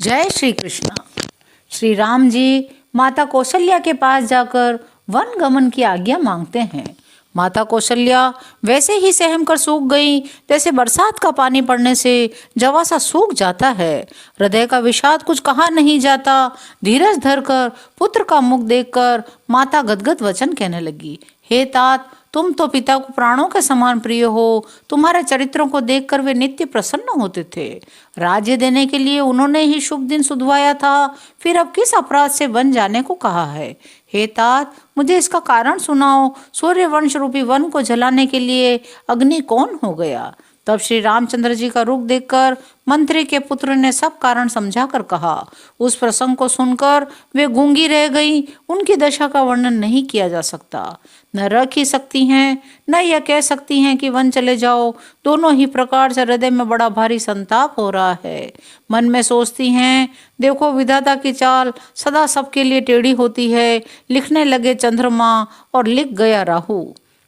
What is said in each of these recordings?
जय श्री कृष्ण। श्री राम जी माता कौशल्या के पास जाकर वन गमन की आज्ञा मांगते हैं। माता कौशल्या वैसे ही सहम कर सूख गई जैसे बरसात का पानी पड़ने से जवा सा सूख जाता है। हृदय का विषाद कुछ कहा नहीं जाता। धीरज धरकर पुत्र का मुख देखकर माता गदगद वचन कहने लगी, हे तात, तुम तो पिता को प्राणों के समान प्रिय हो। तुम्हारे चरित्रों को देखकर वे नित्य प्रसन्न होते थे। राज्य देने के लिए उन्होंने ही शुभ दिन सुधवाया था, फिर अब किस अपराध से वन जाने को कहा है? हे तात, मुझे इसका कारण सुनाओ। सूर्य वंश रूपी वन को जलाने के लिए अग्नि कौन हो गया? तब श्री रामचंद्र जी का रूप देखकर मंत्री के पुत्र ने सब कारण समझाकर कहा। उस प्रसंग को सुनकर वे गूंगी रह गई। उनकी दशा का वर्णन नहीं किया जा सकता। न रख ही सकती हैं, न यह कह सकती हैं कि वन चले जाओ। दोनों ही प्रकार से हृदय में बड़ा भारी संताप हो रहा है। मन में सोचती हैं, देखो विधाता की चाल सदा सबके लिए टेढ़ी होती है। लिखने लगे चंद्रमा और लिख गया राहु।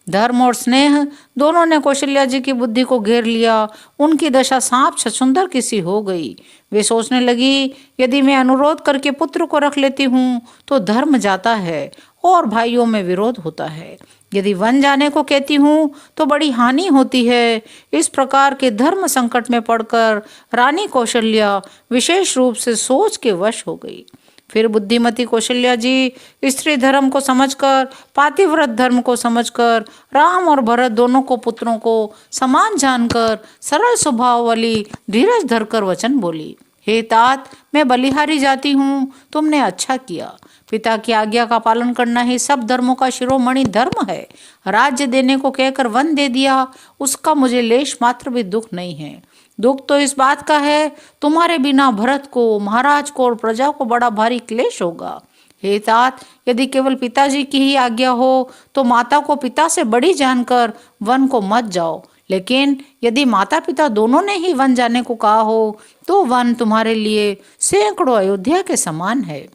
धर्म और स्नेह दोनों ने कौशल्या जी की बुद्धि को घेर लिया। उनकी दशा सांप छछूंदर की सी हो गई। वे सोचने लगी, यदि मैं अनुरोध करके पुत्र को रख लेती हूँ तो धर्म जाता है और भाइयों में विरोध होता है। यदि वन जाने को कहती हूँ तो बड़ी हानि होती है। इस प्रकार के धर्म संकट में पड़कर रानी कौशल्या विशेष रूप से सोच के वश हो गई। फिर बुद्धिमती कौशल्या जी स्त्री धर्म को समझकर, पातिव्रत धर्म को समझकर, राम और भरत दोनों को पुत्रों को समान जानकर सरल स्वभाव वाली धीरज धरकर वचन बोली, हे तात, मैं बलिहारी जाती हूँ। तुमने अच्छा किया। पिता की आज्ञा का पालन करना ही सब धर्मों का शिरोमणि धर्म है। राज्य देने को कहकर वन दे दिया, उसका मुझे लेश मात्र भी दुख नहीं है। दुख तो इस बात का है, तुम्हारे बिना भरत को, महाराज को और प्रजा को बड़ा भारी क्लेश होगा। हे तात, यदि केवल पिताजी की ही आज्ञा हो तो माता को पिता से बड़ी जानकर वन को मत जाओ। लेकिन यदि माता पिता दोनों ने ही वन जाने को कहा हो तो वन तुम्हारे लिए सैकड़ों अयोध्या के समान है।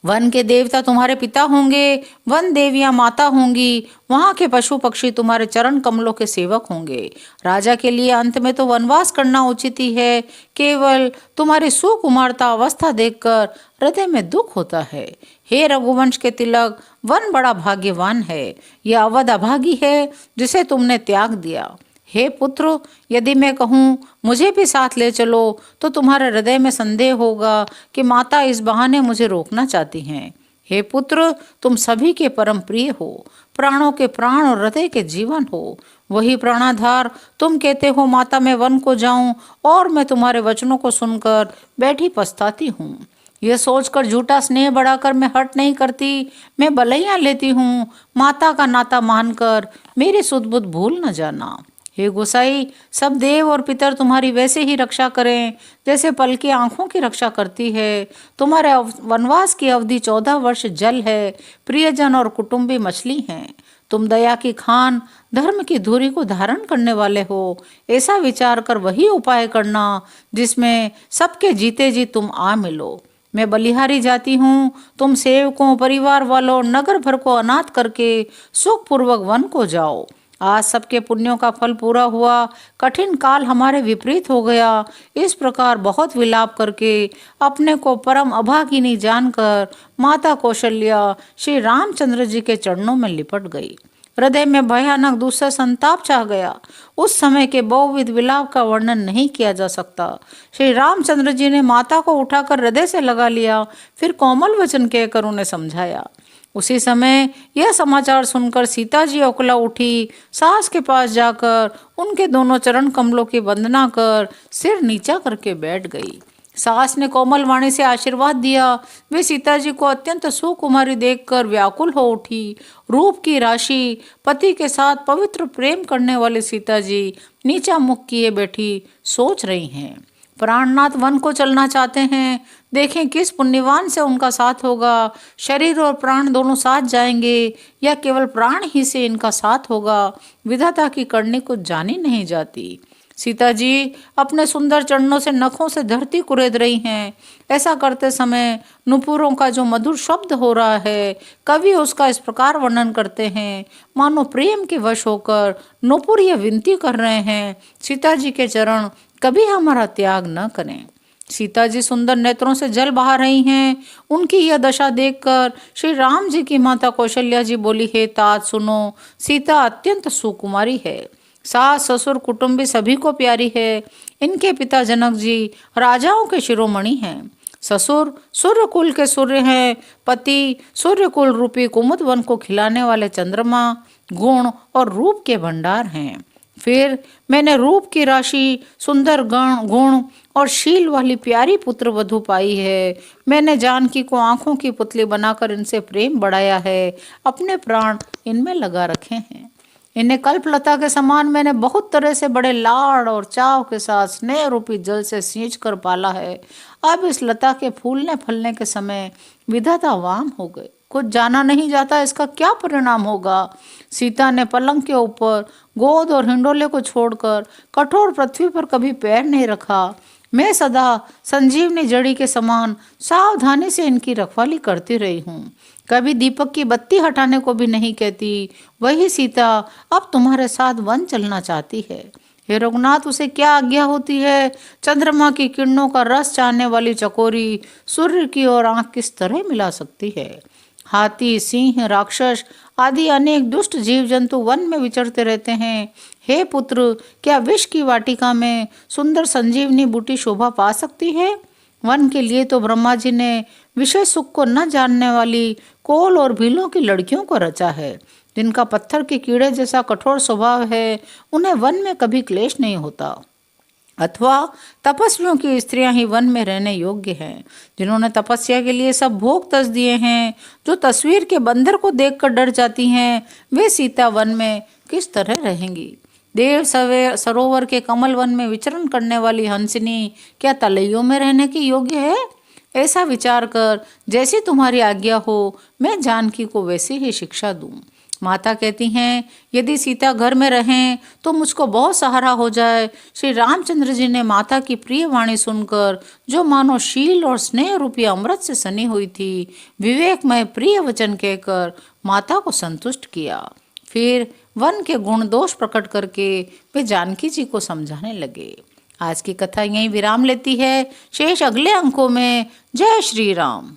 वन के देवता तुम्हारे पिता होंगे, वन देवियां माता होंगी, वहां के पशु पक्षी तुम्हारे चरण कमलों के सेवक होंगे। राजा के लिए अंत में तो वनवास करना उचित ही है। केवल तुम्हारी सुकुमारता अवस्था देखकर हृदय में दुख होता है। हे रघुवंश के तिलक, वन बड़ा भाग्यवान है। यह अवध अभागी है जिसे तुमने त्याग दिया। हे पुत्र, यदि मैं कहूँ मुझे भी साथ ले चलो तो तुम्हारे हृदय में संदेह होगा कि माता इस बहाने मुझे रोकना चाहती हैं। हे पुत्र, तुम सभी के परम प्रिय हो, प्राणों के प्राण और हृदय के जीवन हो। वही प्राणाधार तुम कहते हो माता मैं वन को जाऊं और मैं तुम्हारे वचनों को सुनकर बैठी पछताती हूँ। यह सोचकर झूठा स्नेह बढ़ाकर मैं हट नहीं करती, मैं बलैया लेती हूँ। माता का नाता मानकर मेरी सुध बुध भूल न जाना। हे गोसाई, सब देव और पितर तुम्हारी वैसे ही रक्षा करें जैसे पल की आंखों की रक्षा करती है। तुम्हारे वनवास की अवधि 14 वर्ष जल है। प्रियजन और कुटुंबी मछली हैं। तुम दया की खान, धर्म की धुरी को धारण करने वाले हो। ऐसा विचार कर वही उपाय करना जिसमें सबके जीते जी तुम आ मिलो। मैं बलिहारी जाती हूँ, तुम सेवकों, परिवार वालों, नगर भर को अनाथ करके सुखपूर्वक वन को जाओ। आज सबके पुण्यों का फल पूरा हुआ, कठिन काल हमारे विपरीत हो गया। इस प्रकार बहुत विलाप करके अपने को परम अभागिनी जानकर माता कौशल्या श्री रामचंद्र जी के चरणों में लिपट गई। हृदय में भयानक दूसरा संताप छा गया। उस समय के बहुविध विलाप का वर्णन नहीं किया जा सकता। श्री रामचंद्र जी ने माता को उठाकर हृदय से लगा लिया, फिर कोमल वचन कहकर उन्हें समझाया। उसी समय यह समाचार सुनकर सीता जी अकुला उठी, सास के पास जाकर उनके दोनों चरण कमलों की वंदना कर सिर नीचा करके बैठ गई। सास ने कोमल वाणी से आशीर्वाद दिया। वे सीता जी को अत्यंत सुकुमारी देखकर व्याकुल हो उठी। रूप की राशि, पति के साथ पवित्र प्रेम करने वाली सीता जी नीचा मुख किए बैठी सोच रही हैं। प्राणनाथ वन को चलना चाहते हैं, देखें किस पुण्यवान से उनका साथ होगा। शरीर और प्राण दोनों साथ जाएंगे या केवल प्राण ही से इनका साथ होगा। विधाता की करनी कुछ जानी नहीं जाती। सीता जी अपने सुंदर चरणों से नखों से धरती कुरेद रही हैं। ऐसा करते समय नुपुरों का जो मधुर शब्द हो रहा है, कवि उसका इस प्रकार वर्णन करते हैं, मानो प्रेम के वश होकर नुपुर ये विनती कर रहे हैं, सीता जी के चरण कभी हमारा त्याग न करें। सीता जी सुंदर नेत्रों से जल बहा रही हैं। उनकी यह दशा देखकर श्री राम जी की माता कौशल्या जी बोली, हे तात सुनो, सीता अत्यंत सुकुमारी है, सास ससुर कुटुंबी सभी को प्यारी है। इनके पिता जनक जी राजाओं के शिरोमणि हैं। ससुर सूर्य कुल के सूर्य हैं। पति सूर्य कुल रूपी कुमुद वन को खिलाने वाले चंद्रमा, गुण और रूप के भंडार हैं। फिर मैंने रूप की राशि, सुंदर गुण और शील वाली प्यारी पुत्र वधु पाई है। मैंने जानकी को आंखों की पुतली बनाकर इनसे प्रेम बढ़ाया है, अपने प्राण इनमें लगा रखे हैं। इन्हें कल्पलता के समान मैंने बहुत तरह से बड़े लाड़ और चाव के साथ स्नेह रूपी जल से सींच कर पाला है। अब इस लता के फूलने फलने के समय विधाता वाम हो गए, कुछ जाना नहीं जाता इसका क्या परिणाम होगा। सीता ने पलंग के ऊपर गोद और हिंडोले को छोड़कर कठोर पृथ्वी पर कभी पैर नहीं रखा। मैं सदा संजीवनी जड़ी के समान सावधानी से इनकी रखवाली करती रही हूँ, कभी दीपक की बत्ती हटाने को भी नहीं कहती। वही सीता अब तुम्हारे साथ वन चलना चाहती है। हे रघुनाथ, उसे क्या आज्ञा होती है? चंद्रमा की किरणों का रस चाहने वाली चकोरी सूर्य की ओर आंख किस तरह मिला सकती है? हाथी, सिंह, राक्षस आदि अनेक दुष्ट जीव जंतु वन में विचरते रहते हैं। हे पुत्र, क्या विष की वाटिका में सुंदर संजीवनी बूटी शोभा पा सकती है? वन के लिए तो ब्रह्मा जी ने विषय सुख को न जानने वाली कोल और भीलों की लड़कियों को रचा है, जिनका पत्थर के कीड़े जैसा कठोर स्वभाव है। उन्हें वन में कभी क्लेश नहीं होता। अथवा तपस्वियों की स्त्रियां ही वन में रहने योग्य हैं, जिन्होंने तपस्या के लिए सब भोग तज दिए हैं। जो तस्वीर के बंदर को देखकर डर जाती हैं, वे सीता वन में किस तरह रहेंगी? देव सरोवर के कमल वन में विचरण करने वाली हंसिनी क्या तलैयों में रहने की योग्य है? ऐसा विचार कर जैसी तुम्हारी आज्ञा हो, मैं जानकी को वैसी ही शिक्षा दूं। माता कहती हैं, यदि सीता घर में रहें तो मुझको बहुत सहारा हो जाए। श्री रामचंद्र जी ने माता की प्रिय वाणी सुनकर, जो मानो शील और स्नेह रूपी अमृत से सनी हुई थी, विवेकमय प्रिय वचन कहकर माता को संतुष्ट किया। फिर वन के गुण दोष प्रकट करके वे जानकी जी को समझाने लगे। आज की कथा यहीं विराम लेती है, शेष अगले अंकों में। जय श्री राम।